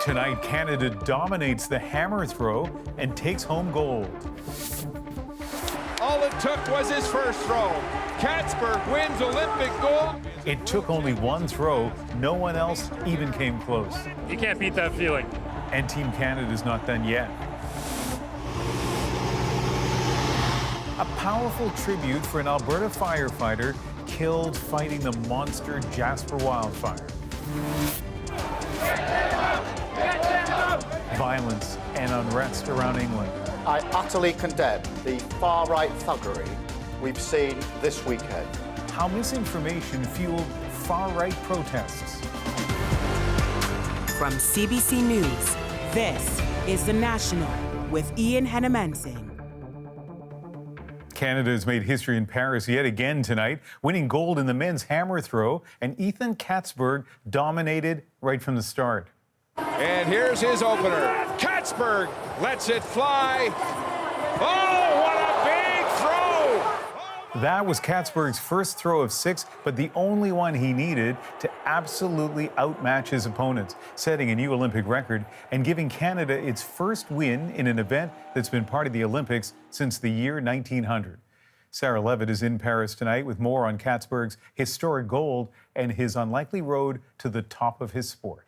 Tonight, Canada dominates the hammer throw and takes home gold. All it took was his first throw. Katzberg wins Olympic gold. It took only one throw. No one else even came close. You can't beat that feeling. And Team Canada's not done yet. A powerful tribute for an Alberta firefighter killed fighting the monster Jasper wildfire. Violence and unrest around England. I utterly condemn the far-right thuggery we've seen this weekend. How misinformation fueled far-right protests. From CBC News, this is The National with Ian Hennemanson. Canada has made history in Paris yet again tonight, winning gold in the men's hammer throw, and Ethan Katzberg dominated right from the start. And here's his opener. Katzberg lets it fly. Oh, what a big throw! That was Katzberg's first throw of 6, but the only one he needed to absolutely outmatch his opponents, setting a new Olympic record and giving Canada its first win in an event that's been part of the Olympics since the year 1900. Sarah Levitt is in Paris tonight with more on Katzberg's historic gold and his unlikely road to the top of his sport.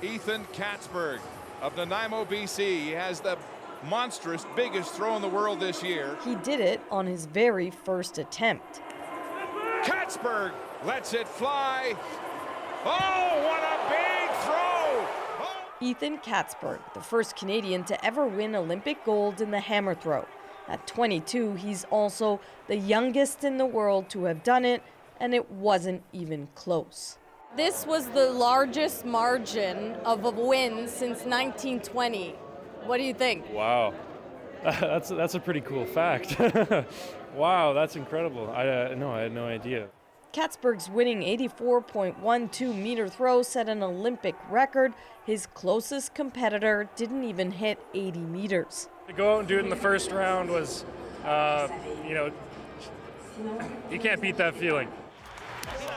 Ethan Katzberg of Nanaimo, BC. He has the monstrous biggest throw in the world this year. He did it on his very first attempt. Katzberg lets it fly. Oh, what a big throw! Oh. Ethan Katzberg, the first Canadian to ever win Olympic gold in the hammer throw. At 22, he's also the youngest in the world to have done it, and it wasn't even close. This was the largest margin of a win since 1920. What do you think? Wow, that's a pretty cool fact. Wow, that's incredible. I had no idea. Katzberg's winning 84.12 meter throw set an Olympic record. His closest competitor didn't even hit 80 meters. To go out and do it in the first round was, you can't beat that feeling.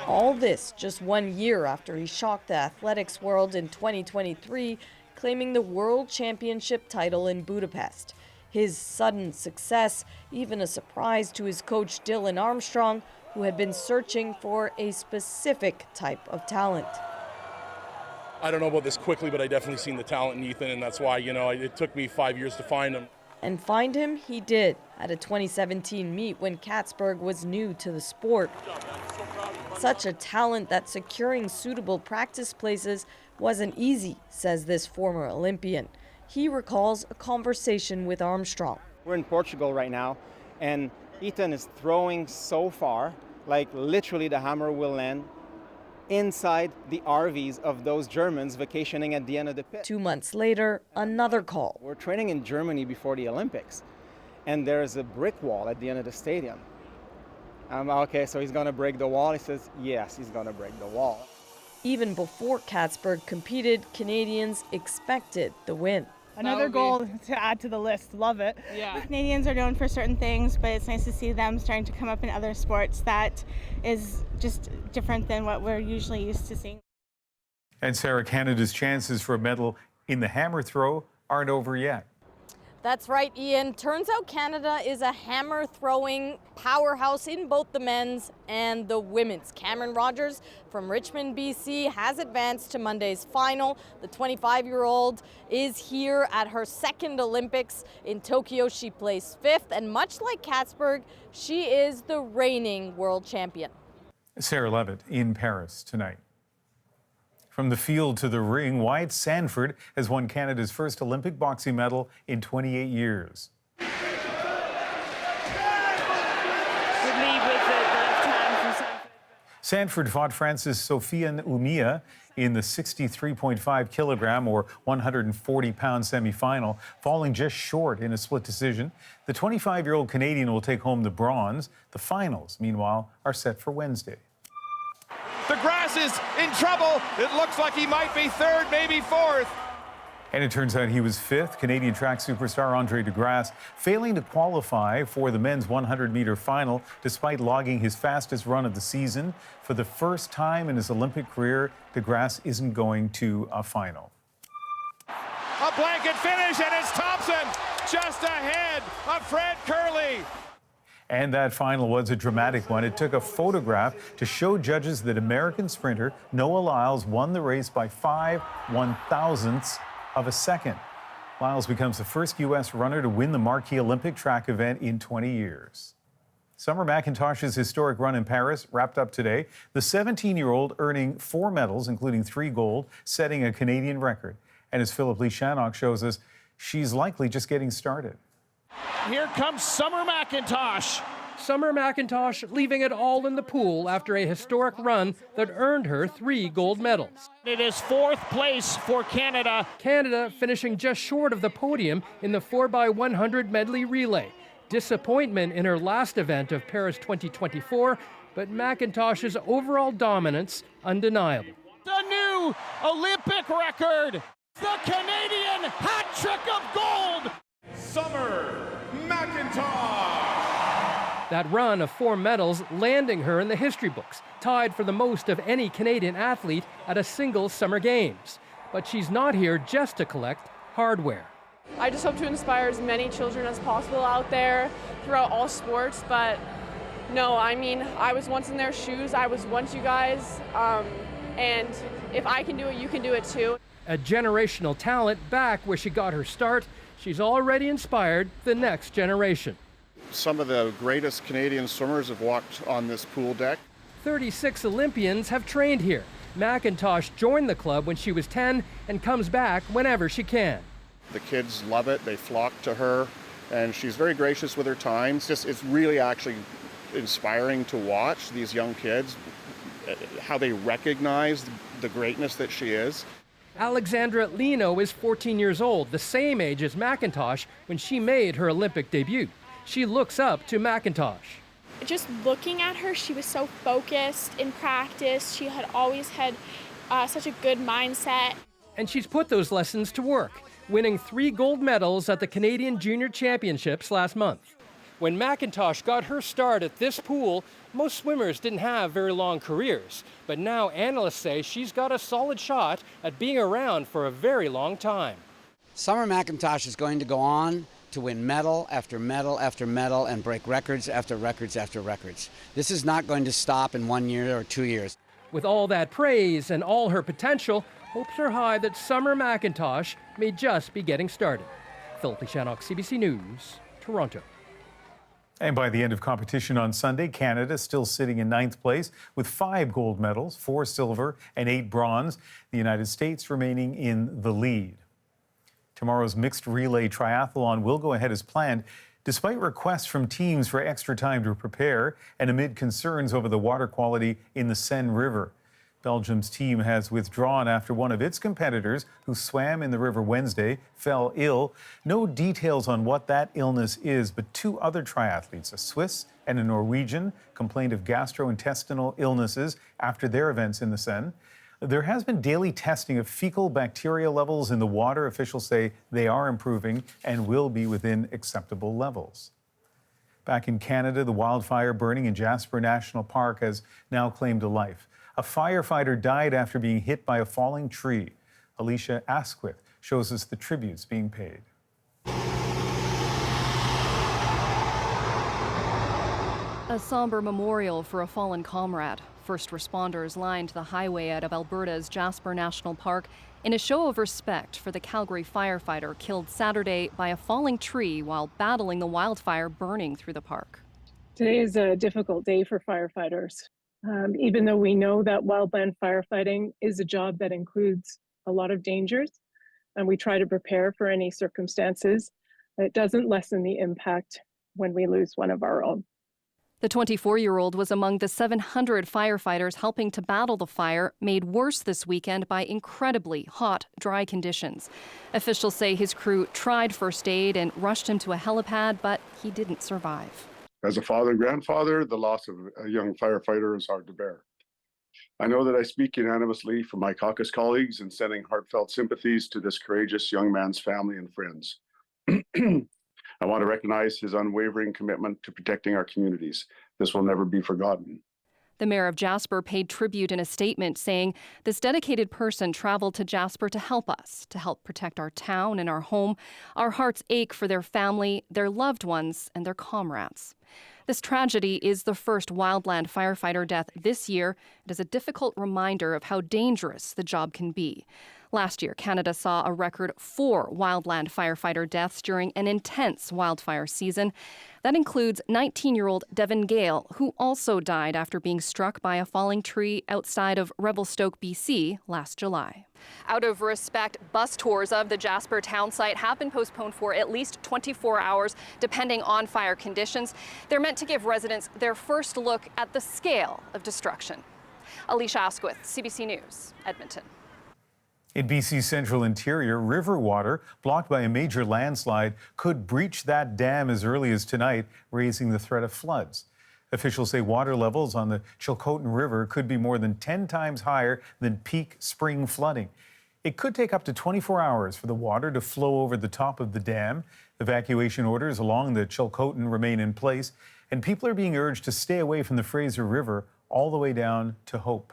All this just 1 year after he shocked the athletics world in 2023, claiming the world championship title in Budapest. His sudden success, even a surprise to his coach Dylan Armstrong, who had been searching for a specific type of talent. I don't know about this quickly, but I definitely seen the talent in Ethan, and that's why, it took me 5 years to find him. And find him he did at a 2017 meet when Katzberg was new to the sport. Such a talent that securing suitable practice places wasn't easy, says this former Olympian. He recalls a conversation with Armstrong. We're in Portugal right now, and Ethan is throwing so far, like literally the hammer will land inside the RVs of those Germans vacationing at the end of the pit. 2 months later, another call. We're training in Germany before the Olympics, and there's a brick wall at the end of the stadium. Okay, so he's going to break the wall. He says, yes, he's going to break the wall. Even before Katzberg competed, Canadians expected the win. Another goal to add to the list. Love it. Yeah. Canadians are known for certain things, but it's nice to see them starting to come up in other sports that is just different than what we're usually used to seeing. And Sarah, Canada's chances for a medal in the hammer throw aren't over yet. That's right, Ian. Turns out Canada is a hammer-throwing powerhouse in both the men's and the women's. Cameron Rogers from Richmond, BC, has advanced to Monday's final. The 25-year-old is here at her second Olympics. In Tokyo, she placed 5th, and much like Katzberg, she is the reigning world champion. Sarah Levitt in Paris tonight. From the field to the ring, Wyatt Sanford has won Canada's first Olympic boxing medal in 28 years. Sanford fought France's Sofiane Oumia in the 63.5 kilogram or 140-pound semifinal, falling just short in a split decision. The 25-year-old Canadian will take home the bronze. The finals, meanwhile, are set for Wednesday. The Grasse is in trouble. It looks like he might be 3rd, maybe 4th. And it turns out he was 5th. Canadian track superstar Andre de Grasse failing to qualify for the men's 100-meter final despite logging his fastest run of the season. For the first time in his Olympic career, de Grasse isn't going to a final. A blanket finish, and it's Thompson just ahead of Fred Curley. And that final was a dramatic one. It took a photograph to show judges that American sprinter Noah Lyles won the race by 5/1000ths of a second. Lyles becomes the first U.S. runner to win the marquee Olympic track event in 20 years. Summer McIntosh's historic run in Paris wrapped up today. The 17-year-old earning 4 medals, including 3 gold, setting a Canadian record. And as Philip Lee Shannock shows us, she's likely just getting started. Here comes Summer McIntosh. Summer McIntosh leaving it all in the pool after a historic run that earned her 3 gold medals. It is 4th place for Canada. Canada finishing just short of the podium in the 4x100 medley relay. Disappointment in her last event of Paris 2024, but McIntosh's overall dominance undeniable. The new Olympic record, the Canadian hat trick of gold. Summer McIntosh. That run of 4 medals landing her in the history books, tied for the most of any Canadian athlete at a single Summer Games. But she's not here just to collect hardware. I just hope to inspire as many children as possible out there throughout all sports. But no, I mean, I was once in their shoes. I was once you guys. And if I can do it, you can do it too. A generational talent back where she got her start, she's already inspired the next generation. Some of the greatest Canadian swimmers have walked on this pool deck. 36 Olympians have trained here. McIntosh joined the club when she was 10 and comes back whenever she can. The kids love it. They flock to her, and she's very gracious with her time. It's really actually inspiring to watch these young kids, how they recognize the greatness that she is. Alexandra Lino is 14 years old, the same age as McIntosh when she made her Olympic debut. She looks up to McIntosh. Just looking at her, she was so focused in practice. She had always had such a good mindset. And she's put those lessons to work, winning 3 gold medals at the Canadian Junior Championships last month. When McIntosh got her start at this pool, most swimmers didn't have very long careers. But now analysts say she's got a solid shot at being around for a very long time. Summer McIntosh is going to go on to win medal after medal after medal and break records after records after records. This is not going to stop in 1 year or 2 years. With all that praise and all her potential, hopes are high that Summer McIntosh may just be getting started. Philip Lee Shannock, CBC News, Toronto. And by the end of competition on Sunday, Canada still sitting in 9th place with 5 gold medals, 4 silver and 8 bronze. The United States remaining in the lead. Tomorrow's mixed relay triathlon will go ahead as planned, despite requests from teams for extra time to prepare and amid concerns over the water quality in the Seine River. Belgium's team has withdrawn after one of its competitors, who swam in the river Wednesday, fell ill. No details on what that illness is, but 2 other triathletes, a Swiss and a Norwegian, complained of gastrointestinal illnesses after their events in the Seine. There has been daily testing of fecal bacteria levels in the water. Officials say they are improving and will be within acceptable levels. Back in Canada, the wildfire burning in Jasper National Park has now claimed a life. A firefighter died after being hit by a falling tree. Alicia Asquith shows us the tributes being paid. A somber memorial for a fallen comrade. First responders lined the highway out of Alberta's Jasper National Park in a show of respect for the Calgary firefighter killed Saturday by a falling tree while battling the wildfire burning through the park. Today is a difficult day for firefighters. Even though we know that wildland firefighting is a job that includes a lot of dangers, and we try to prepare for any circumstances, it doesn't lessen the impact when we lose one of our own. The 24-year-old was among the 700 firefighters helping to battle the fire, made worse this weekend by incredibly hot, dry conditions. Officials say his crew tried first aid and rushed him to a helipad, but he didn't survive. As a father and grandfather, the loss of a young firefighter is hard to bear. I know that I speak unanimously for my caucus colleagues in sending heartfelt sympathies to this courageous young man's family and friends. I want to recognize his unwavering commitment to protecting our communities. This will never be forgotten. The mayor of Jasper paid tribute in a statement saying, "This dedicated person traveled to Jasper to help us, to help protect our town and our home. Our hearts ache for their family, their loved ones, and their comrades." This tragedy is the first wildland firefighter death this year. It is a difficult reminder of how dangerous the job can be. Last year, Canada saw a record 4 wildland firefighter deaths during an intense wildfire season. That includes 19-year-old Devin Gale, who also died after being struck by a falling tree outside of Revelstoke, BC, last July. Out of respect, bus tours of the Jasper town site have been postponed for at least 24 hours, depending on fire conditions. They're meant to give residents their first look at the scale of destruction. Alicia Asquith, CBC News, Edmonton. In BC's central interior, river water, blocked by a major landslide, could breach that dam as early as tonight, raising the threat of floods. Officials say water levels on the Chilcotin River could be more than 10 times higher than peak spring flooding. It could take up to 24 hours for the water to flow over the top of the dam. Evacuation orders along the Chilcotin remain in place, and people are being urged to stay away from the Fraser River all the way down to Hope.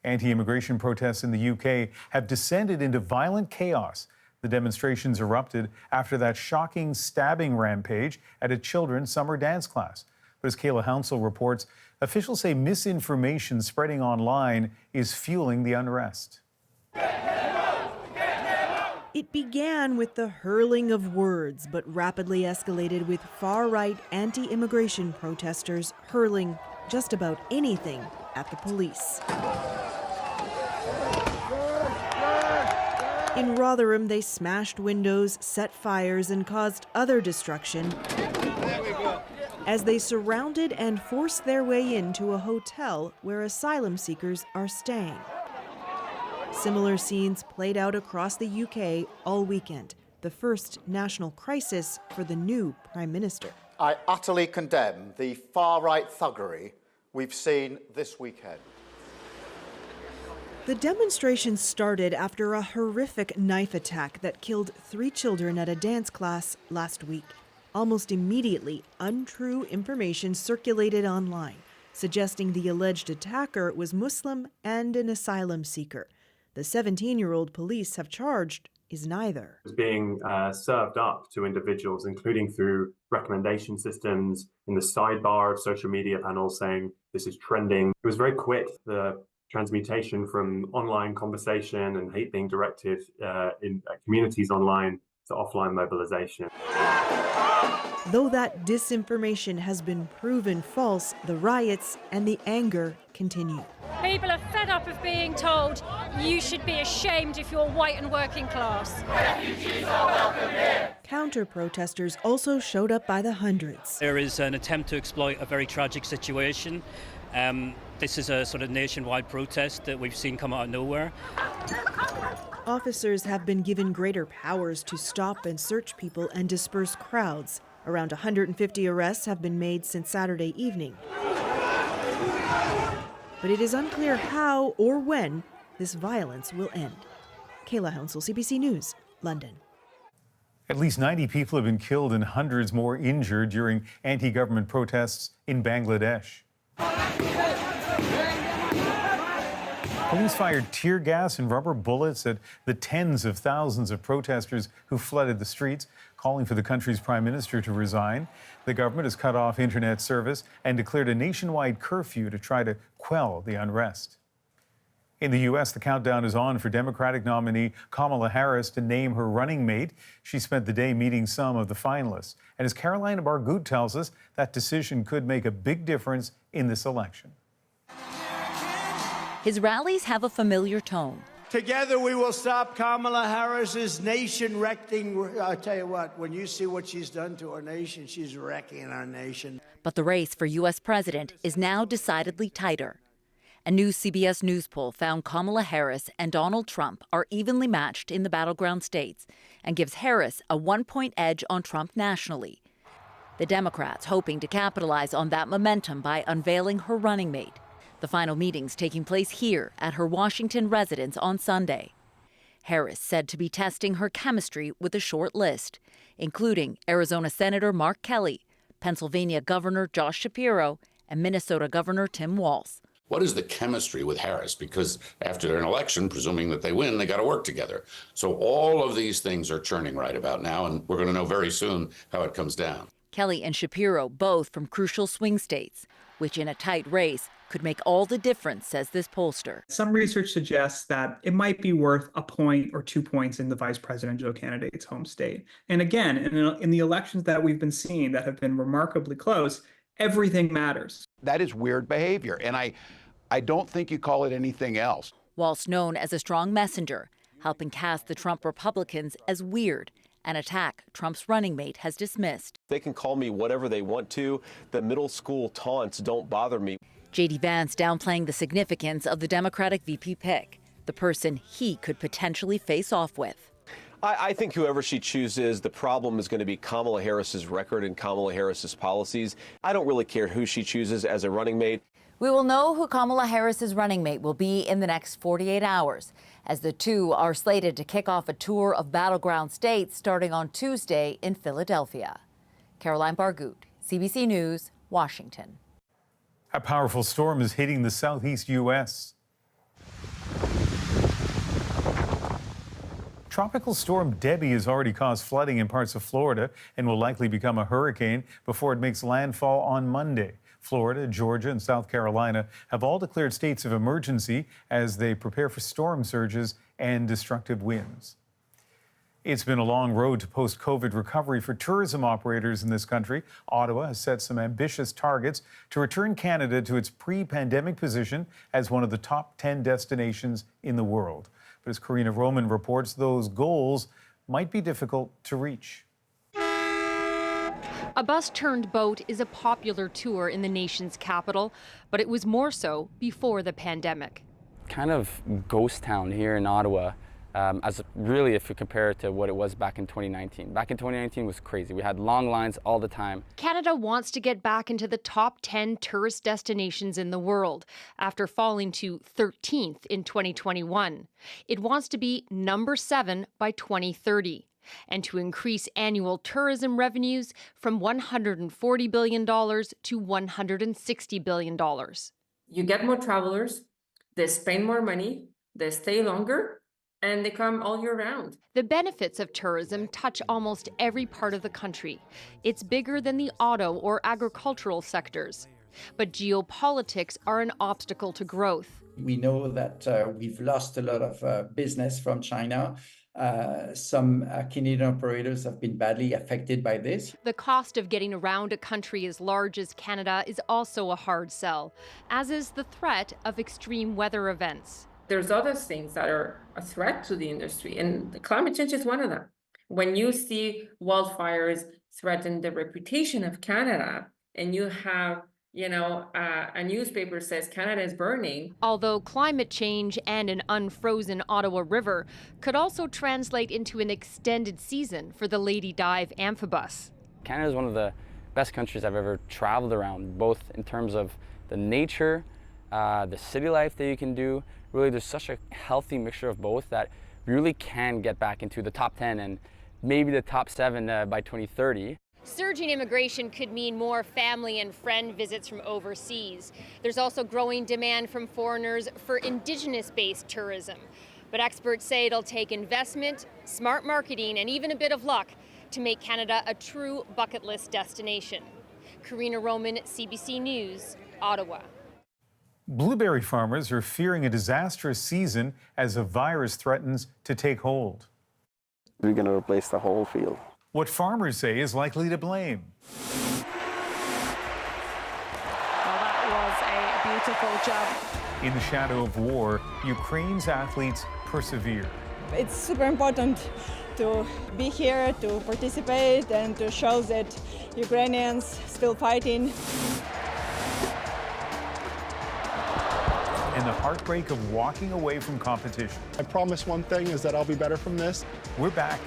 Anti-immigration protests in the UK have descended into violent chaos. The demonstrations erupted after that shocking stabbing rampage at a children's summer dance class. But as Kayla Hounsell reports, officials say misinformation spreading online is fueling the unrest. It began with the hurling of words, but rapidly escalated with far-right anti-immigration protesters hurling just about anything at the police. In Rotherham, they smashed windows, set fires, and caused other destruction as they surrounded and forced their way into a hotel where asylum seekers are staying. Similar scenes played out across the UK all weekend, the first national crisis for the new Prime Minister. I utterly condemn the far-right thuggery we've seen this weekend. The demonstration started after a horrific knife attack that killed 3 children at a dance class last week. Almost immediately, untrue information circulated online, suggesting the alleged attacker was Muslim and an asylum seeker. The 17-year-old police have charged is neither. It's being served up to individuals, including through recommendation systems in the sidebar of social media panels saying this is trending. It was very quick, the transmutation from online conversation and hate being directed in communities online to offline mobilization. Though that disinformation has been proven false, the riots and the anger continue. People are fed up of being told you should be ashamed if you're white and working class. Refugees are welcome here. Counter-protesters also showed up by the hundreds. There is an attempt to exploit a very tragic situation. This is a sort of nationwide protest that we've seen come out of nowhere. Officers have been given greater powers to stop and search people and disperse crowds. Around 150 arrests have been made since Saturday evening. But it is unclear how or when this violence will end. Kayla Hounsell, CBC News, London. At least 90 people have been killed and hundreds more injured during anti-government protests in Bangladesh. Police fired tear gas and rubber bullets at the tens of thousands of protesters who flooded the streets, calling for the country's prime minister to resign. The government has cut off internet service and declared a nationwide curfew to try to quell the unrest. In the U.S., the countdown is on for Democratic nominee Kamala Harris to name her running mate. She spent the day meeting some of the finalists. And as Carolina Bargout tells us, that decision could make a big difference in this election. His rallies have a familiar tone. Together we will stop Kamala Harris's nation-wrecking. I tell you what, when you see what she's done to our nation, she's wrecking our nation. But the race for U.S. president is now decidedly tighter. A new CBS News poll found Kamala Harris and Donald Trump are evenly matched in the battleground states and gives Harris a 1-point edge on Trump nationally. The Democrats hoping to capitalize on that momentum by unveiling her running mate. The final meetings taking place here at her Washington residence on Sunday. Harris said to be testing her chemistry with a short list, including Arizona Senator Mark Kelly, Pennsylvania Governor Josh Shapiro, and Minnesota Governor Tim Walz. What is the chemistry with Harris? Because after an election, presuming that they win, they got to work together. So all of these things are churning right about now, and we're going to know very soon how it comes down. Kelly and Shapiro, both from crucial swing states, which in a tight race could make all the difference, says this pollster. Some research suggests that it might be worth a point or 2 points in the vice presidential candidate's home state. And again, in the elections that we've been seeing that have been remarkably close, everything matters. That is weird behavior, and I don't think you call it anything else. Walz, known as a strong messenger, helping cast the Trump Republicans as weird, an attack Trump's running mate has dismissed. They can call me whatever they want to. The middle school taunts don't bother me. J.D. Vance downplaying the significance of the Democratic VP pick, the person he could potentially face off with. I think whoever she chooses, the problem is going to be Kamala Harris's record and Kamala Harris's policies. I don't really care who she chooses as a running mate. We will know who Kamala Harris's running mate will be in the next 48 hours, as the two are slated to kick off a tour of battleground states starting on Tuesday in Philadelphia. Caroline Bargut, CBC News, Washington. A powerful storm is hitting the southeast U.S. Tropical Storm Debby has already caused flooding in parts of Florida and will likely become a hurricane before it makes landfall on Monday. Florida, Georgia, and South Carolina have all declared states of emergency as they prepare for storm surges and destructive winds. It's been a long road to post-COVID recovery for tourism operators in this country. Ottawa has set some ambitious targets to return Canada to its pre-pandemic position as one of the top 10 destinations in the world. But as Karina Roman reports, those goals might be difficult to reach. A bus-turned-boat is a popular tour in the nation's capital, but it was more so before the pandemic. Kind of ghost town here in Ottawa, really if you compare it to what it was back in 2019. Back in 2019 was crazy. We had long lines all the time. Canada wants to get back into the top 10 tourist destinations in the world after falling to 13th in 2021. It wants to be number 7 by 2030. And to increase annual tourism revenues from $140 billion to $160 billion. You get more travelers, they spend more money, they stay longer, and they come all year round. The benefits of tourism touch almost every part of the country. It's bigger than the auto or agricultural sectors. But geopolitics are an obstacle to growth. We know that we've lost a lot of business from China. Some Canadian operators have been badly affected by this. The cost of getting around a country as large as Canada is also a hard sell, as is the threat of extreme weather events. There's other things that are a threat to the industry, and the climate change is one of them. When you see wildfires threaten the reputation of Canada, and you have a newspaper says Canada is burning. Although climate change and an unfrozen Ottawa River could also translate into an extended season for the Lady Dive amphibus. Canada is one of the best countries I've ever traveled around, both in terms of the nature, the city life that you can do. Really, there's such a healthy mixture of both that we really can get back into the top 10 and maybe the top 7 by 2030. Surging immigration could mean more family and friend visits from overseas. There's also growing demand from foreigners for Indigenous-based tourism. But experts say it'll take investment, smart marketing, and even a bit of luck to make Canada a true bucket list destination. Karina Roman, CBC News, Ottawa. Blueberry farmers are fearing a disastrous season as a virus threatens to take hold. We're going to replace the whole field. What farmers say is likely to blame. Well, that was a beautiful job. In the shadow of war, Ukraine's athletes persevere. It's super important to be here, to participate, and to show that Ukrainians still fighting. And the heartbreak of walking away from competition. I promise one thing is that I'll be better from this. We're back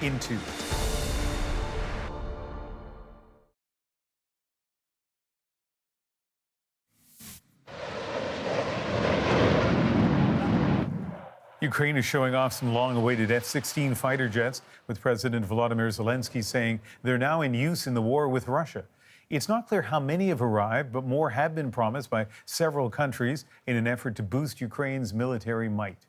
in 2. Ukraine is showing off some long-awaited F-16 fighter jets, with President Volodymyr Zelensky saying they're now in use in the war with Russia. It's not clear how many have arrived, but more have been promised by several countries in an effort to boost Ukraine's military might.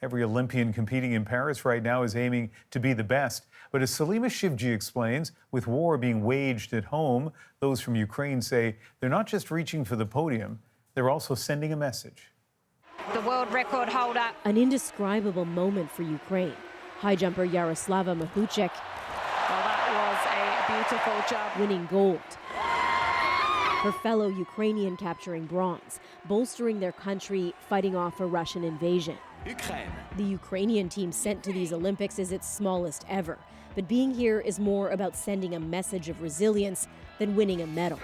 Every Olympian competing in Paris right now is aiming to be the best. But as Salima Shivji explains, with war being waged at home, those from Ukraine say they're not just reaching for the podium, they're also sending a message. The world record holder. An indescribable moment for Ukraine. High jumper Yaroslava Mahuchek. Well, that was a beautiful jump. Winning gold. Her fellow Ukrainian capturing bronze, bolstering their country, fighting off a Russian invasion. Ukraine. The Ukrainian team sent to these Olympics is its smallest ever. But being here is more about sending a message of resilience than winning a medal.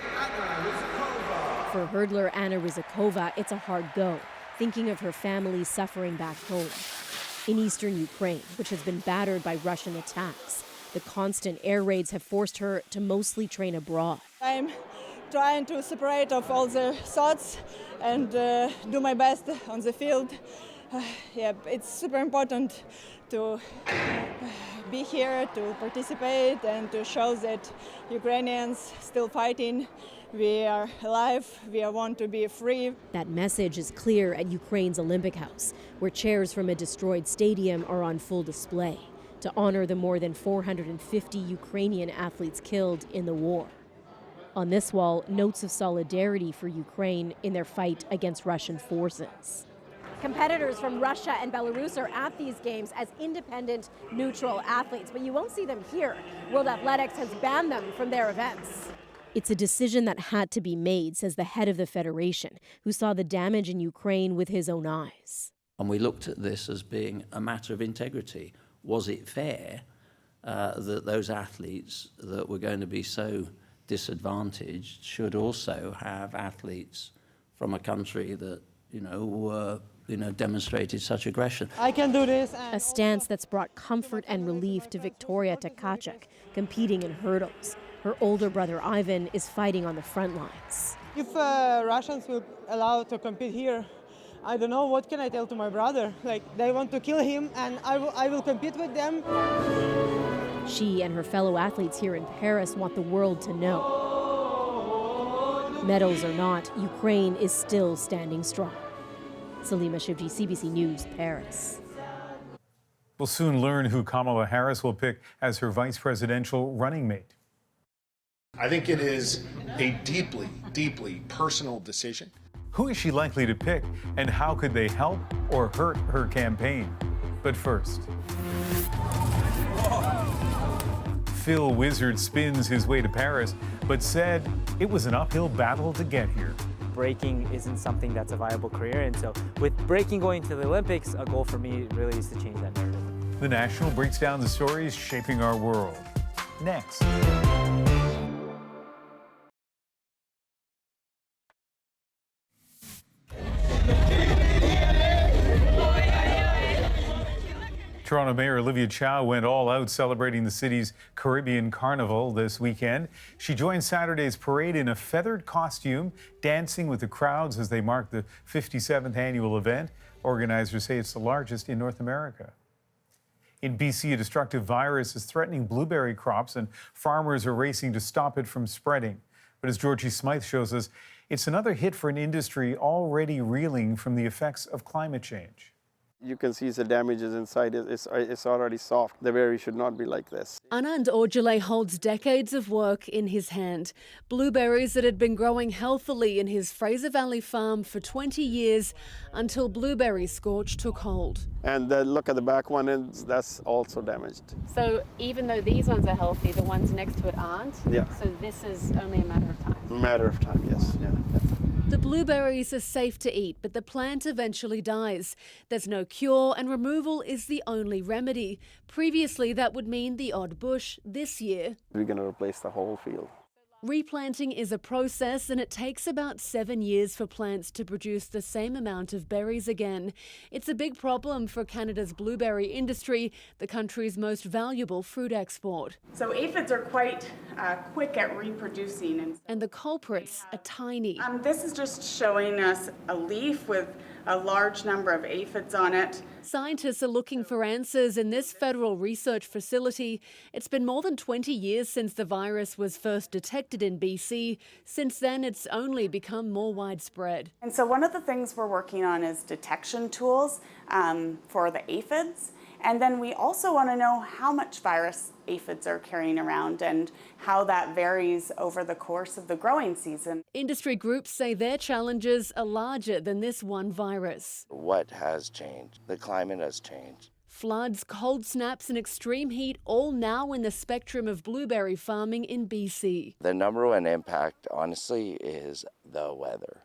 For hurdler Anna Rizikova, it's a hard go, thinking of her family suffering back home. In eastern Ukraine, which has been battered by Russian attacks, the constant air raids have forced her to mostly train abroad. I'm trying to separate off all the thoughts and do my best on the field. Yeah, it's super important to be here, to participate, and to show that Ukrainians still fighting. We are alive, we want to be free. That message is clear at Ukraine's Olympic House, where chairs from a destroyed stadium are on full display to honor the more than 450 Ukrainian athletes killed in the war. On this wall, notes of solidarity for Ukraine in their fight against Russian forces. Competitors from Russia and Belarus are at these games as independent, neutral athletes, but you won't see them here. World Athletics has banned them from their events. It's a decision that had to be made, says the head of the federation, who saw the damage in Ukraine with his own eyes. And we looked at this as being a matter of integrity. Was it fair that those athletes that were going to be so disadvantaged should also have athletes from a country that, were demonstrated such aggression? I can do this. A stance that's brought comfort and relief to Victoria Tkachuk, competing in hurdles. Her older brother Ivan is fighting on the front lines. If Russians will allow to compete here, I don't know what can I tell to my brother. Like, they want to kill him, and I will compete with them. She and her fellow athletes here in Paris want the world to know. Medals or not, Ukraine is still standing strong. Salima Shivji, CBC News, Paris. We'll soon learn who Kamala Harris will pick as her vice presidential running mate. I think it is a deeply, deeply personal decision. Who is she likely to pick, and how could they help or hurt her campaign? But first, Phil Wizard spins his way to Paris, but said it was an uphill battle to get here. Breaking isn't something that's a viable career, and so with breaking going to the Olympics, a goal for me really is to change that narrative. The National breaks down the stories shaping our world. Next. Toronto Mayor Olivia Chow went all out celebrating the city's Caribbean Carnival this weekend. She joined Saturday's parade in a feathered costume, dancing with the crowds as they marked the 57th annual event. Organizers say it's the largest in North America. In BC, a destructive virus is threatening blueberry crops, and farmers are racing to stop it from spreading. But as Georgie Smythe shows us, it's another hit for an industry already reeling from the effects of climate change. You can see the damages inside. It's already soft. The berry should not be like this. Anand Orjale holds decades of work in his hand. Blueberries that had been growing healthily in his Fraser Valley farm for 20 years until blueberry scorch took hold. And look at the back one, and that's also damaged. So even though these ones are healthy, the ones next to it aren't? Yeah. So this is only a matter of time? A matter of time, yes. Yeah. The blueberries are safe to eat, but the plant eventually dies. There's no cure, and removal is the only remedy. Previously, that would mean the odd bush. This year, we're going to replace the whole field. Replanting is a process, and it takes about 7 years for plants to produce the same amount of berries again. It's a big problem for Canada's blueberry industry, the country's most valuable fruit export. So aphids are quite quick at reproducing. And the culprits are tiny. This is just showing us a leaf with a large number of aphids on it. Scientists are looking for answers in this federal research facility. It's been more than 20 years since the virus was first detected in BC. Since then, it's only become more widespread. And so one of the things we're working on is detection tools for the aphids. And then we also want to know how much virus aphids are carrying around and how that varies over the course of the growing season. Industry groups say their challenges are larger than this one virus. What has changed? The climate has changed. Floods, cold snaps and extreme heat all now in the spectrum of blueberry farming in BC. The number one impact, honestly, is the weather.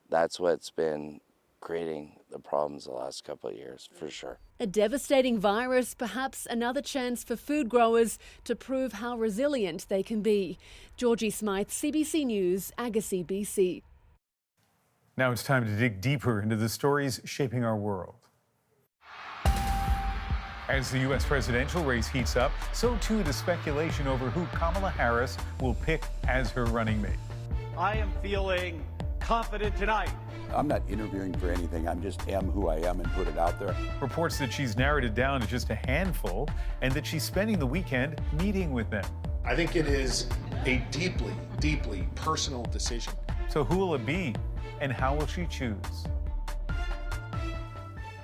That's what's been creating the problems the last couple of years, for sure. A devastating virus, perhaps another chance for food growers to prove how resilient they can be. Georgie Smythe, CBC News, Agassiz, BC. Now it's time to dig deeper into the stories shaping our world. As the U.S. presidential race heats up, so too does speculation over who Kamala Harris will pick as her running mate. I am feeling confident tonight. I'm not interviewing for anything. I'm just am who I am and put it out there. Reports that she's narrowed it down to just a handful and that she's spending the weekend meeting with them. I think it is a deeply, deeply personal decision. So who will it be and how will she choose?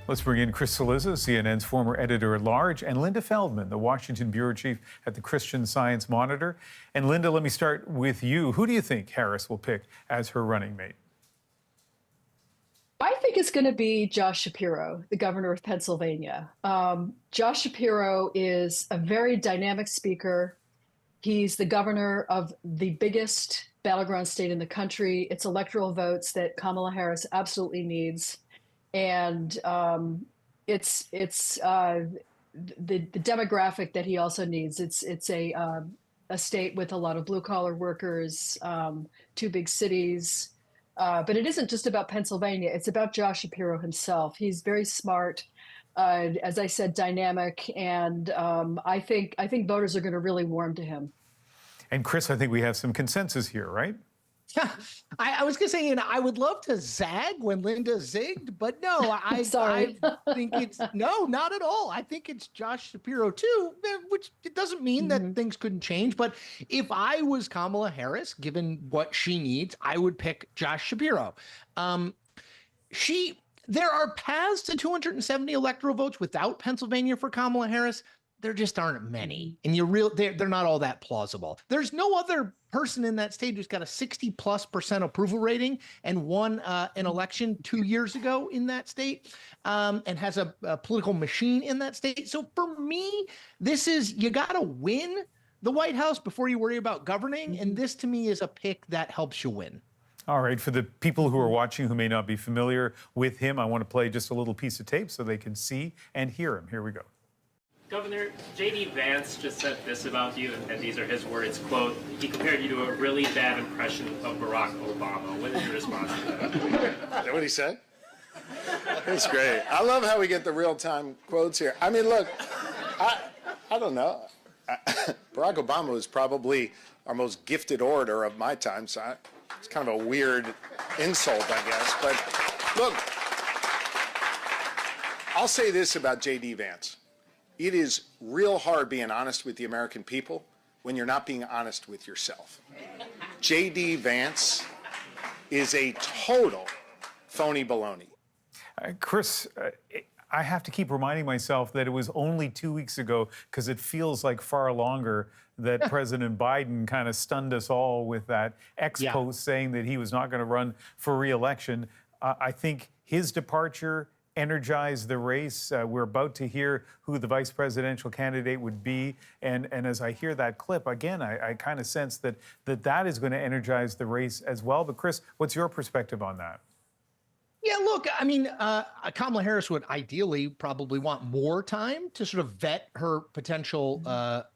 Let's bring in Chris Cillizza, CNN's former editor-at-large, and Linda Feldman, the Washington bureau chief at the Christian Science Monitor. And Linda, let me start with you. Who do you think Harris will pick as her running mate? I think it's going to be Josh Shapiro, the governor of Pennsylvania. Josh Shapiro is a very dynamic speaker. He's the governor of the biggest battleground state in the country. It's electoral votes that Kamala Harris absolutely needs. And it's the demographic that he also needs. It's a state with a lot of blue collar workers, two big cities. But it isn't just about Pennsylvania. It's about Josh Shapiro himself. He's very smart, as I said, dynamic, and I think voters are going to really warm to him. And Chris, I think we have some consensus here, right? Yeah, I was going to say, I would love to zag when Linda zigged, but no, I think it's, no, not at all. I think it's Josh Shapiro too, which it doesn't mean that things couldn't change. But if I was Kamala Harris, given what she needs, I would pick Josh Shapiro. There are paths to 270 electoral votes without Pennsylvania for Kamala Harris. There just aren't many, and they're not all that plausible. There's no other person in that state who's got a 60+% approval rating and won an election 2 years ago in that state, and has a political machine in that state. So for me, this is, you got to win the White House before you worry about governing, and this to me is a pick that helps you win. All right, for the people who are watching who may not be familiar with him, I want to play just a little piece of tape so they can see and hear him. Here we go. Governor, J.D. Vance just said this about you, and these are his words, quote, he compared you to a really bad impression of Barack Obama. What is your response to that? Is that what he said? That's great. I love how we get the real-time quotes here. I mean, look, I don't know. Barack Obama was probably our most gifted orator of my time, so it's kind of a weird insult, I guess. But look, I'll say this about J.D. Vance. It is real hard being honest with the American people when you're not being honest with yourself. J.D. Vance is a total phony baloney. Chris, I have to keep reminding myself that it was only 2 weeks ago, because it feels like far longer, that President Biden kind of stunned us all with that post saying that he was not going to run for re-election. I think his departure energize the race. We're about to hear who the vice presidential candidate would be. And as I hear that clip, again, I kind of sense that is going to energize the race as well. But Chris, what's your perspective on that? Yeah, look, I mean, Kamala Harris would ideally probably want more time to sort of vet her potential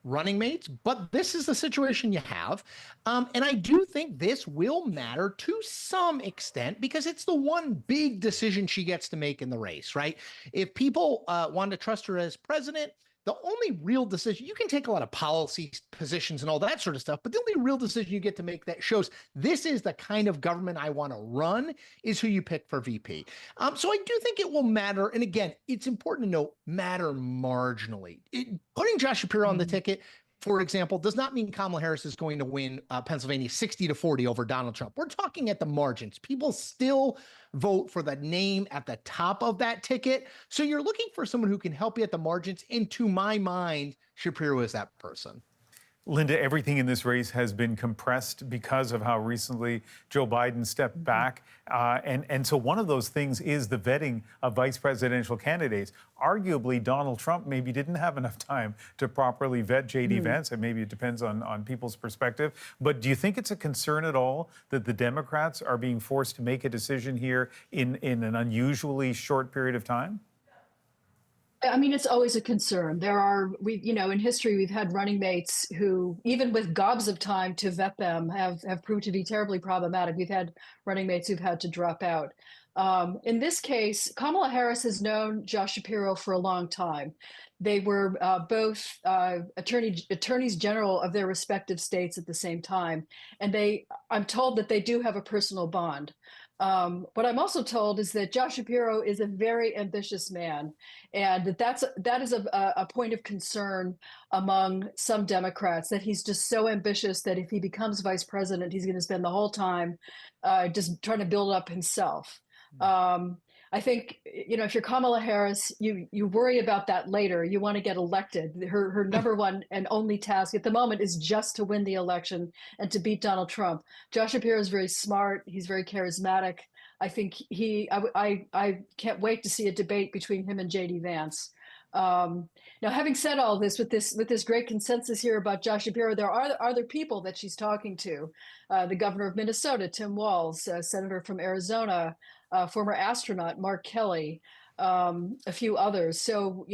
running mates, but this is the situation you have. And I do think this will matter to some extent because it's the one big decision she gets to make in the race, right? If people want to trust her as president, the only real decision, you can take a lot of policy positions and all that sort of stuff, but the only real decision you get to make that shows this is the kind of government I want to run is who you pick for VP. So I do think it will matter. And again, it's important to note, matter marginally. Putting Josh Shapiro on the ticket, for example, does not mean Kamala Harris is going to win Pennsylvania 60-40 over Donald Trump. We're talking at the margins. People still vote for the name at the top of that ticket. So you're looking for someone who can help you at the margins. And to my mind, Shapiro is that person. Linda, everything in this race has been compressed because of how recently Joe Biden stepped back. And so one of those things is the vetting of vice presidential candidates. Arguably, Donald Trump maybe didn't have enough time to properly vet J.D. Vance, and maybe it depends on people's perspective. But do you think it's a concern at all that the Democrats are being forced to make a decision here in an unusually short period of time? I mean, it's always a concern. In history, we've had running mates who, even with gobs of time to vet them, have proved to be terribly problematic. We've had running mates who've had to drop out. In this case, Kamala Harris has known Josh Shapiro for a long time. They were both attorneys general of their respective states at the same time. And I'm told that they do have a personal bond. What I'm also told is that Josh Shapiro is a very ambitious man, and that is a point of concern among some Democrats, that he's just so ambitious that if he becomes vice president, he's going to spend the whole time just trying to build up himself. I think, if you're Kamala Harris, you worry about that later. You want to get elected. Her number one and only task at the moment is just to win the election and to beat Donald Trump. Josh Shapiro is very smart. He's very charismatic. I think I can't wait to see a debate between him and J.D. Vance. Now, having said all this, with this great consensus here about Josh Shapiro, there are other people that she's talking to. The governor of Minnesota, Tim Walz, senator from Arizona, former astronaut Mark Kelly, a few others. So,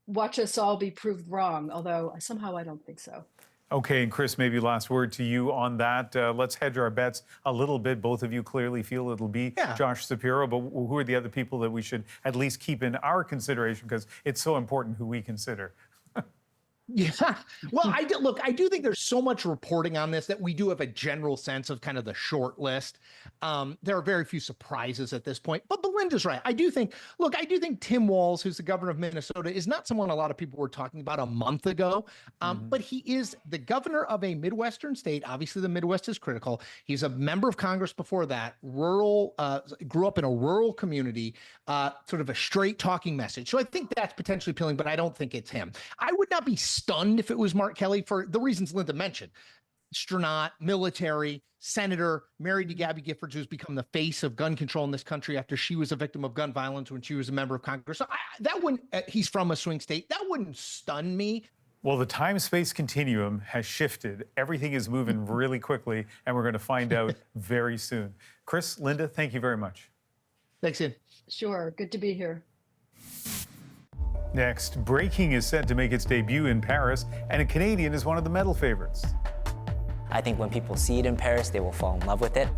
watch us all be proved wrong, although somehow I don't think so. Okay, and Chris, maybe last word to you on that. Let's hedge our bets a little bit. Both of you clearly feel it'll be Josh Shapiro, but who are the other people that we should at least keep in our consideration, because it's so important who we consider? Yeah. Well, I do think there's so much reporting on this that we do have a general sense of kind of the short list. There are very few surprises at this point, but Belinda's right. I do think Tim Walz, who's the governor of Minnesota, is not someone a lot of people were talking about a month ago, but he is the governor of a Midwestern state. Obviously, the Midwest is critical. He's a member of Congress before that, grew up in a rural community, sort of a straight talking message. So I think that's potentially appealing, but I don't think it's him. I would not be stunned if it was Mark Kelly for the reasons Linda mentioned. Astronaut, military, senator, married to Gabby Giffords, who's become the face of gun control in this country after she was a victim of gun violence when she was a member of Congress. So he's from a swing state. That wouldn't stun me. Well, the time-space continuum has shifted. Everything is moving really quickly, and we're going to find out very soon. Chris, Linda, thank you very much. Thanks, Ian. Sure. Good to be here. Next, breaking is set to make its debut in Paris, and a Canadian is one of the medal favorites. I think when people see it in Paris, they will fall in love with it.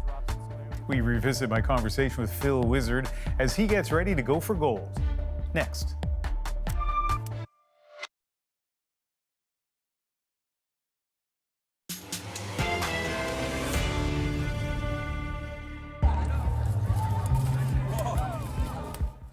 We revisit my conversation with Phil Wizard as he gets ready to go for gold. Next.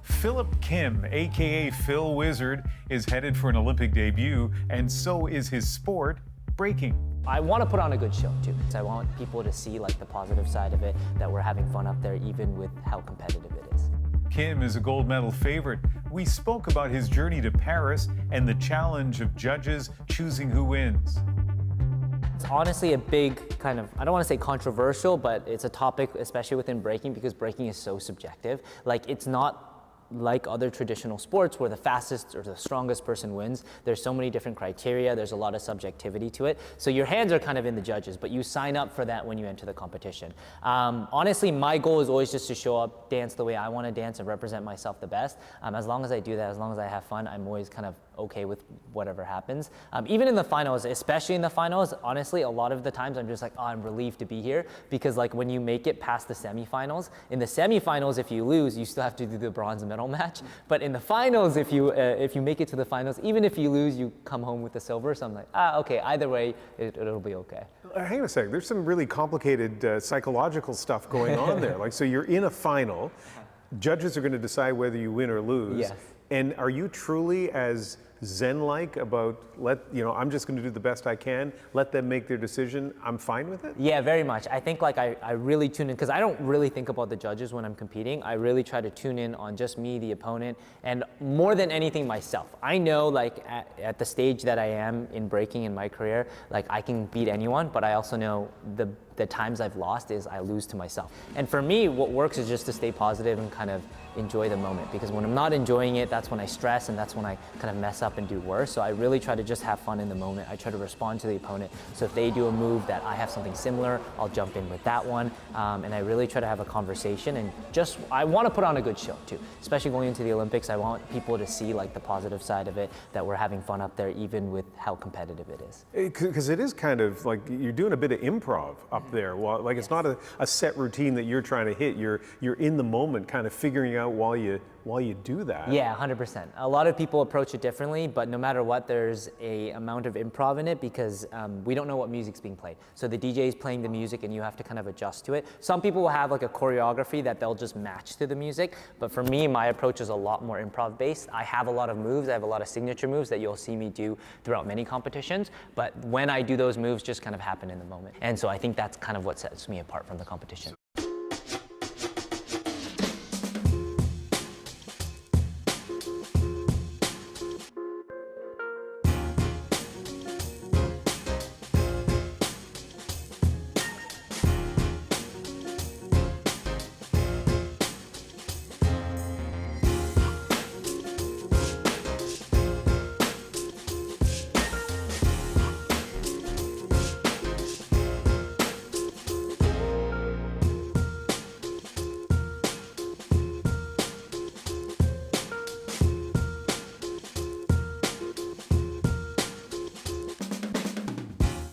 Philip Kim, a.k.a. Phil Wizard, is headed for an Olympic debut, and so is his sport, breaking. I want to put on a good show, too. I want people to see, the positive side of it, that we're having fun up there, even with how competitive it is. Kim is a gold medal favorite. We spoke about his journey to Paris and the challenge of judges choosing who wins. It's honestly a big I don't want to say controversial, but it's a topic, especially within breaking, because breaking is so subjective. It's not like other traditional sports where the fastest or the strongest person wins. There's so many different criteria. There's a lot of subjectivity to it. So your hands are kind of in the judges, but you sign up for that when you enter the competition. Honestly, my goal is always just to show up, dance the way I want to dance, and represent myself the best. As long as I do that, as long as I have fun, I'm always kind of okay with whatever happens. Even in the finals, especially in the finals, honestly, a lot of the times I'm just I'm relieved to be here, because when you make it past the semifinals, in the semifinals, if you lose, you still have to do the bronze medal medal match. But in the finals, if you make it to the finals, even if you lose, you come home with the silver. So I'm like, okay, either way, it'll be okay. Hang on a second. There's some really complicated psychological stuff going on there. Like, so you're in a final. Judges are going to decide whether you win or lose. Yes. And are you truly as Zen-like about I'm just going to do the best I can, let them make their decision, I'm fine with it? Yeah, very much. I think like I really tune in, because I don't really think about the judges when I'm competing. I really try to tune in on just me, the opponent, and more than anything myself. I know like at the stage that I am in breaking in my career, like I can beat anyone, but I also know the times I've lost is I lose to myself. And for me, what works is just to stay positive and kind of enjoy the moment, because when I'm not enjoying it, that's when I stress and that's when I kind of mess up and do worse. So I really try to just have fun in the moment. I try to respond to the opponent. So if they do a move that I have something similar, I'll jump in with that one. And I really try to have a conversation, and just, I want to put on a good show too, especially going into the Olympics. I want people to see like the positive side of it, that we're having fun up there, even with how competitive it is. Because it is kind of like you're doing a bit of improv up there. Well, like it's not a set routine that you're trying to hit. You're in the moment, kind of figuring out while you do that. Yeah, 100%. A lot of people approach it differently, but no matter what, there's a amount of improv in it, because we don't know what music's being played. So the DJ is playing the music and you have to kind of adjust to it. Some people will have like a choreography that they'll just match to the music, but for me, my approach is a lot more improv based. I have a lot of moves, I have a lot of signature moves that you'll see me do throughout many competitions, but when I do those moves, just kind of happen in the moment. And so I think that's kind of what sets me apart from the competition.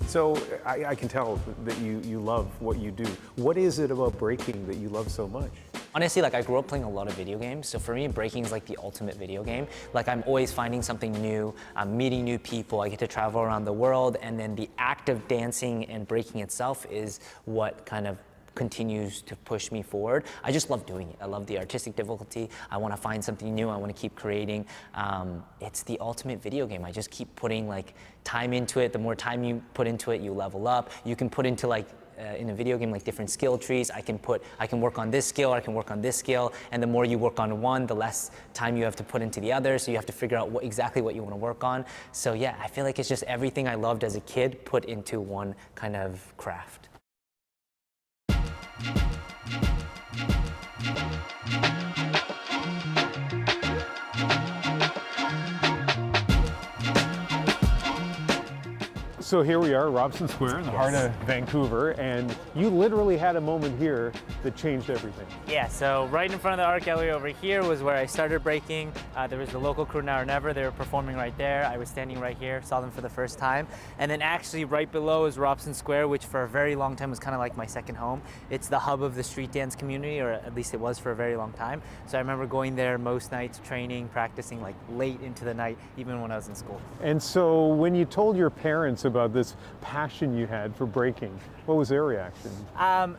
So I can tell that you love what you do. What is it about breaking that you love so much? Honestly, like I grew up playing a lot of video games, so for me, breaking is like the ultimate video game. Like I'm always finding something new, I'm meeting new people, I get to travel around the world, and then the act of dancing and breaking itself is what kind of continues to push me forward. I just love doing it. I love the artistic difficulty. I want to find something new. I want to keep creating. It's the ultimate video game. I just keep putting like time into it. The more time you put into it, you level up. You can put into like in a video game like different skill trees. I can work on this skill, I can work on this skill, and the more you work on one, the less time you have to put into the other, so you have to figure out exactly what you want to work on. So yeah, I feel like it's just everything I loved as a kid put into one kind of craft. So here we are, Robson Square, in the heart of Vancouver, and you literally had a moment here that changed everything. Yeah, so right in front of the art gallery over here was where I started breaking. There was the local crew Now or Never. They were performing right there. I was standing right here, saw them for the first time. And then actually right below is Robson Square, which for a very long time was kind of like my second home. It's the hub of the street dance community, or at least it was for a very long time. So I remember going there most nights, training, practicing like late into the night, even when I was in school. And so when you told your parents about this passion you had for breaking, what was their reaction?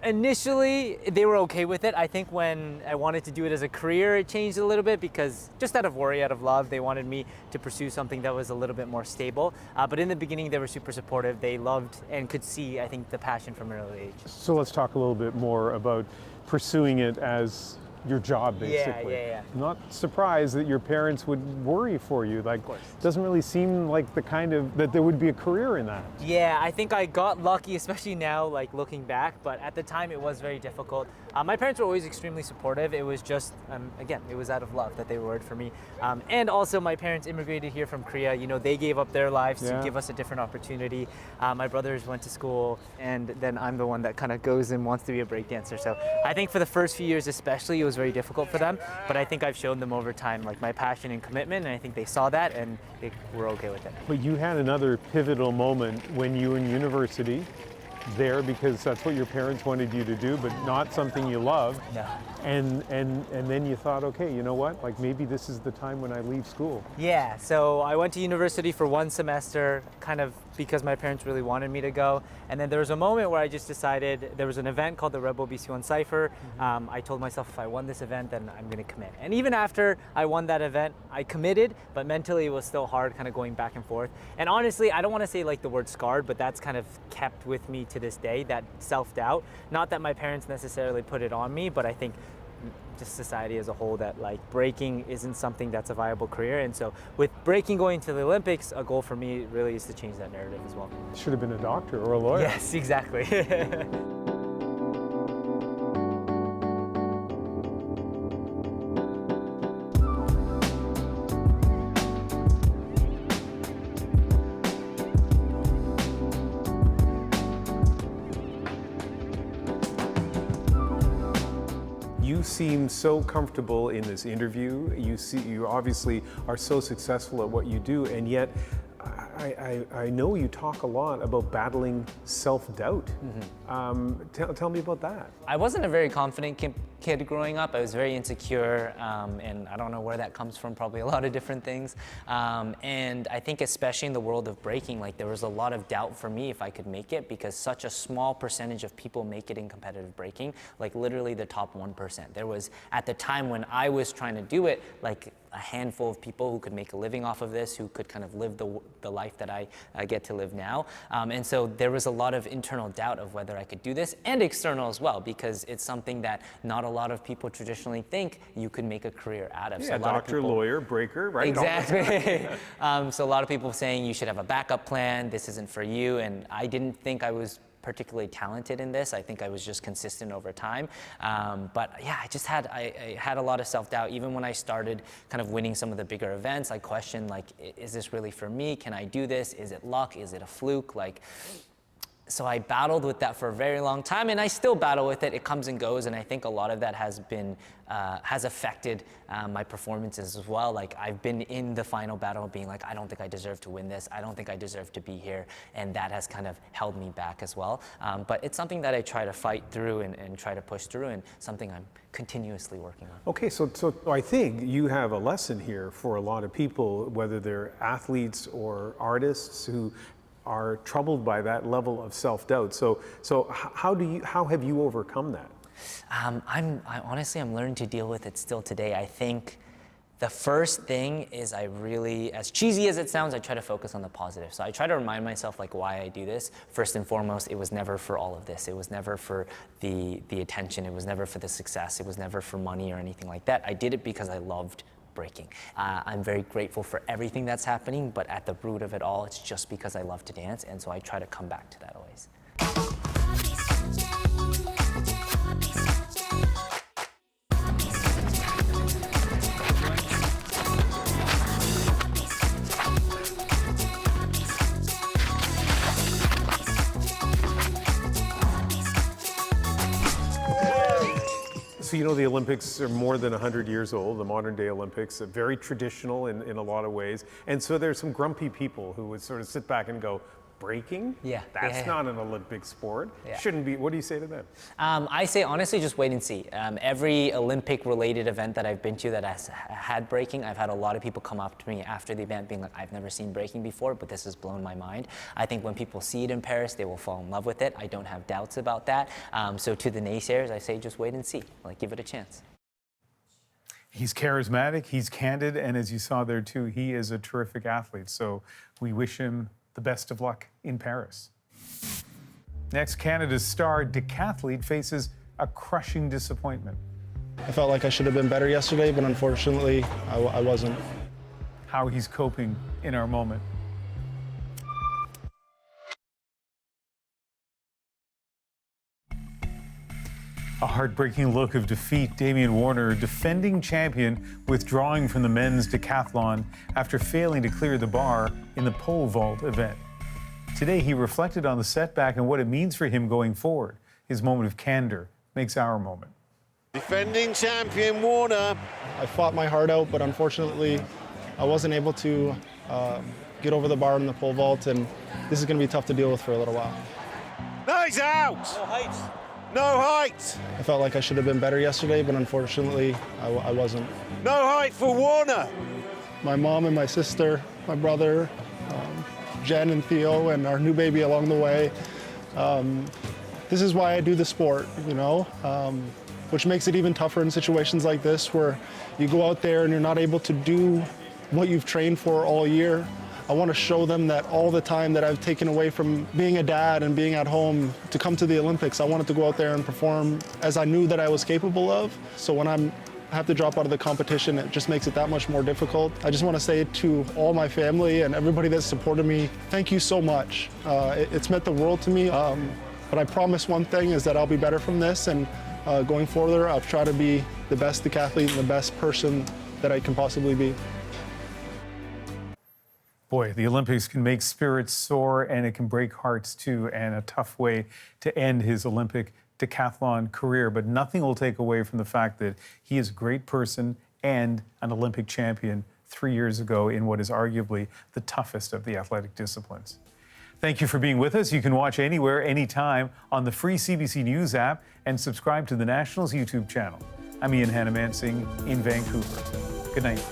Initially, they were okay with it. I think when I wanted to do it as a career, it changed a little bit, because just out of worry, out of love, they wanted me to pursue something that was a little bit more stable. But in the beginning, they were super supportive. They loved and could see, I think, the passion from an early age. So let's talk a little bit more about pursuing it as your job, basically. Yeah. Not surprised that your parents would worry for you. Like, doesn't really seem like the kind of, that there would be a career in that. Yeah, I think I got lucky, especially now, like looking back, but at the time it was very difficult. My parents were always extremely supportive. It was just, again, it was out of love that they were worried for me. And also my parents immigrated here from Korea. You know, they gave up their lives to give us a different opportunity. My brothers went to school, and then I'm the one that kind of goes and wants to be a breakdancer. So I think for the first few years especially, it was very difficult for them, but I think I've shown them over time like my passion and commitment, and I think they saw that and they were okay with it. But you had another pivotal moment when you were in university there because that's what your parents wanted you to do, but not something you love. No. And then you thought, okay, you know what? Like maybe this is the time when I leave school. Yeah, so I went to university for 1 semester, kind of because my parents really wanted me to go. And then there was a moment where I just decided, there was an event called the Rebel BC1 Cypher. I told myself if I won this event, then I'm gonna commit. And even after I won that event, I committed, but mentally it was still hard kind of going back and forth. And honestly, I don't wanna say like the word scarred, but that's kind of kept with me to this day, that self-doubt. Not that my parents necessarily put it on me, but I think just society as a whole, that like breaking isn't something that's a viable career. And so with breaking going to the Olympics, a goal for me really is to change that narrative as well. Should have been a doctor or a lawyer. Yes, exactly. You seem so comfortable in this interview. You obviously are so successful at what you do, and yet I know you talk a lot about battling self-doubt. Tell me about that. I wasn't a very confident kid growing up. I was very insecure, and I don't know where that comes from, probably a lot of different things. And I think especially in the world of breaking, like there was a lot of doubt for me if I could make it, because such a small percentage of people make it in competitive breaking, like literally the top 1%. There was, at the time when I was trying to do it, like a handful of people who could make a living off of this, who could kind of live the life that I get to live now. And so there was a lot of internal doubt of whether I could do this, and external as well, because it's something that not a lot of people traditionally think you could make a career out of. Yeah, so a lot doctor, of people, lawyer, breaker, right? Exactly. So a lot of people saying you should have a backup plan, this isn't for you, and I didn't think I was particularly talented in this. I think I was just consistent over time. But yeah, I had a lot of self-doubt. Even when I started kind of winning some of the bigger events, I questioned, like, is this really for me? Can I do this? Is it luck? Is it a fluke? Like, so I battled with that for a very long time, and I still battle with it. It comes and goes, and I think a lot of that has been has affected my performances as well. Like, I've been in the final battle being like, I don't think I deserve to win this. I don't think I deserve to be here, and that has kind of held me back as well. But it's something that I try to fight through and try to push through, and something I'm continuously working on. Okay, so I think you have a lesson here for a lot of people, whether they're athletes or artists who are troubled by that level of self-doubt. So how have you overcome that? Honestly, I'm learning to deal with it still today. I think the first thing is I really, as cheesy as it sounds, I try to focus on the positive. So I try to remind myself like why I do this. First and foremost, it was never for all of this. It was never for the attention. It was never for the success. It was never for money or anything like that. I did it because I loved breaking. I'm very grateful for everything that's happening, but at the root of it all, it's just because I love to dance, and so I try to come back to that always. So you know the Olympics are more than 100 years old, the modern day Olympics, are very traditional in a lot of ways. And so there's some grumpy people who would sort of sit back and go, breaking? Yeah. That's not an Olympic sport. Yeah. Shouldn't be. What do you say to them? I say, honestly, just wait and see. Every Olympic-related event that I've been to that has had breaking, I've had a lot of people come up to me after the event being like, I've never seen breaking before, but this has blown my mind. I think when people see it in Paris, they will fall in love with it. I don't have doubts about that. So to the naysayers, I say, just wait and see. Like, give it a chance. He's charismatic, he's candid, and as you saw there too, he is a terrific athlete. So we wish him the best of luck in Paris. Next, Canada's star decathlete faces a crushing disappointment. I felt like I should have been better yesterday, but unfortunately, I wasn't. How he's coping in our moment. A heartbreaking look of defeat. Damian Warner, defending champion, withdrawing from the men's decathlon after failing to clear the bar in the pole vault event. Today, he reflected on the setback and what it means for him going forward. His moment of candor makes our moment. Defending champion Warner. I fought my heart out, but unfortunately, I wasn't able to get over the bar in the pole vault, and this is going to be tough to deal with for a little while. No, he's out. No height. No height. I felt like I should have been better yesterday, but unfortunately, I wasn't. No height for Warner. My mom and my sister, my brother, Jen and Theo, and our new baby along the way. This is why I do the sport, you know, which makes it even tougher in situations like this where you go out there and you're not able to do what you've trained for all year. I want to show them that all the time that I've taken away from being a dad and being at home to come to the Olympics, I wanted to go out there and perform as I knew that I was capable of. So when I have to drop out of the competition, it just makes it that much more difficult. I just want to say to all my family and everybody that supported me, thank you so much. It's meant the world to me. But I promise one thing is that I'll be better from this, and going forward, I'll try to be the best decathlete and the best person that I can possibly be. Boy, the Olympics can make spirits soar, and it can break hearts too, and a tough way to end his Olympic decathlon career. But nothing will take away from the fact that he is a great person and an Olympic champion 3 years ago in what is arguably the toughest of the athletic disciplines. Thank you for being with us. You can watch anywhere, anytime on the free CBC News app and subscribe to the Nationals YouTube channel. I'm Ian Hannamansing in Vancouver. Good night.